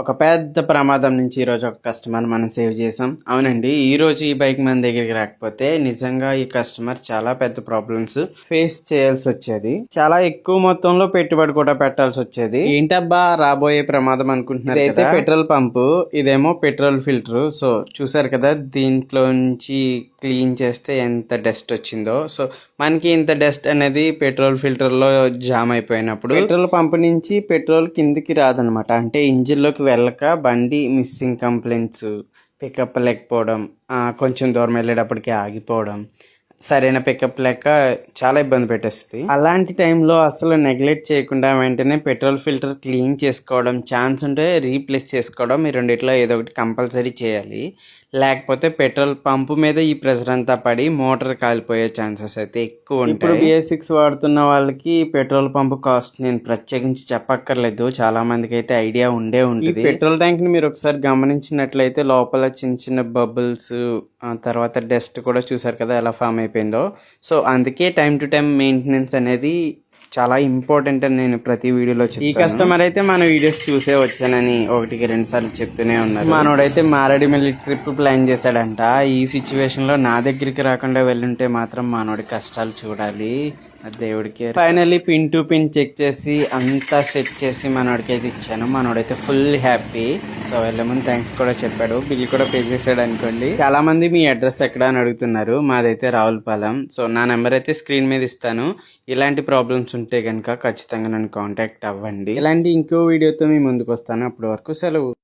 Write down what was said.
ఒక పెద్ద ప్రమాదం నుంచి ఈరోజు ఒక కస్టమర్ మనం సేవ్ చేసాం. అవునండి, ఈరోజు ఈ బైక్ మన దగ్గరికి రాకపోతే నిజంగా ఈ కస్టమర్ చాలా పెద్ద ప్రాబ్లమ్స్ ఫేస్ చేయాల్సి వచ్చేది. చాలా ఎక్కువ మొత్తంలో పెట్టుబడి కూడా పెట్టాల్సి వచ్చేది. ఏంటబ్బా రాబోయే ప్రమాదం అనుకుంటున్నారు. అయితే పెట్రోల్ పంపు, ఇదేమో పెట్రోల్ ఫిల్టర్. సో చూసారు కదా, దీంట్లో నుంచి క్లీన్ చేస్తే ఎంత డస్ట్ వచ్చిందో. సో మనకి ఇంత డస్ట్ అనేది పెట్రోల్ ఫిల్టర్ లో జామ్ అయిపోయినప్పుడు పెట్రోల్ పంప్ నుంచి పెట్రోల్ కిందికి రాదనమాట. అంటే ఇంజిన్ లోకి వెళ్ళక బండి మిస్సింగ్ కంప్లైంట్స్, పికప్ లేకపోవడం, కొంచెం దూరం వెళ్ళేటప్పటికి ఆగిపోవడం, సరైన పికప్ లేక చాలా ఇబ్బంది పెట్టేస్తుంది. అలాంటి టైంలో అసలు నెగ్లెక్ట్ చేయకుండా వెంటనే పెట్రోల్ ఫిల్టర్ క్లీన్ చేసుకోవడం, ఛాన్స్ ఉంటే రీప్లేస్ చేసుకోవడం, ఈ రెండిట్లో ఏదో ఒకటి కంపల్సరీ చేయాలి. లేకపోతే పెట్రోల్ పంపు మీద ఈ ప్రెషర్ అంతా పడి మోటార్ కాలిపోయే ఛాన్సెస్ అయితే ఎక్కువ ఉంటాయి. ఇప్పుడు BS6 వాడుతున్న వాళ్ళకి పెట్రోల్ పంపు కాస్ట్ నేను ప్రత్యేకించి చెప్పక్కర్లేదు, చాలా మందికి అయితే ఐడియా ఉండే ఉంటుంది. పెట్రోల్ ట్యాంక్ ని మీరు ఒకసారి గమనించినట్లయితే లోపల చిన్న చిన్న బబుల్స్, తర్వాత డస్ట్ కూడా చూసారు కదా ఎలా ఫామ్ అయిపోయిందో. సో అందుకే టైం టు టైం మెయింటెనెన్స్ అనేది చాలా ఇంపార్టెంట్ అని నేను ప్రతి వీడియోలో చెప్తాను. ఈ కస్టమర్ అయితే మన వీడియోస్ చూసే వచ్చానని 1-2 సార్లు చెప్తూనే ఉన్నారు. మనోడైతే మారేడుమిల్లి ట్రిప్ ప్లాన్ చేశాడంట. ఈ సిచ్యువేషన్ లో నా దగ్గరికి రాకుండా వెళ్ళుంటే మాత్రం మనోడి కష్టాలు చూడాలి దేవుడికి. Finally pin to pin check చేసి అంతా సెట్ చేసి మనోడికి అయితే ఇచ్చాను. మనోడైతే ఫుల్ హ్యాపీ. సో వెళ్ళే ముందు థ్యాంక్స్ కూడా చెప్పాడు, బిల్ కూడా పే చేశాడు అనుకోండి. చాలా మంది మీ అడ్రస్ ఎక్కడ అని అడుగుతున్నారు. మాదైతే రావులపాలెం. సో నా నెంబర్ అయితే స్క్రీన్ మీద ఇస్తాను. ఇలాంటి ప్రాబ్లమ్స్ ఉంటే కనుక ఖచ్చితంగా నన్ను కాంటాక్ట్ అవ్వండి. ఇలాంటి ఇంకో వీడియోతో మీ ముందుకు వస్తాను. అప్పటి వరకు సెలవు.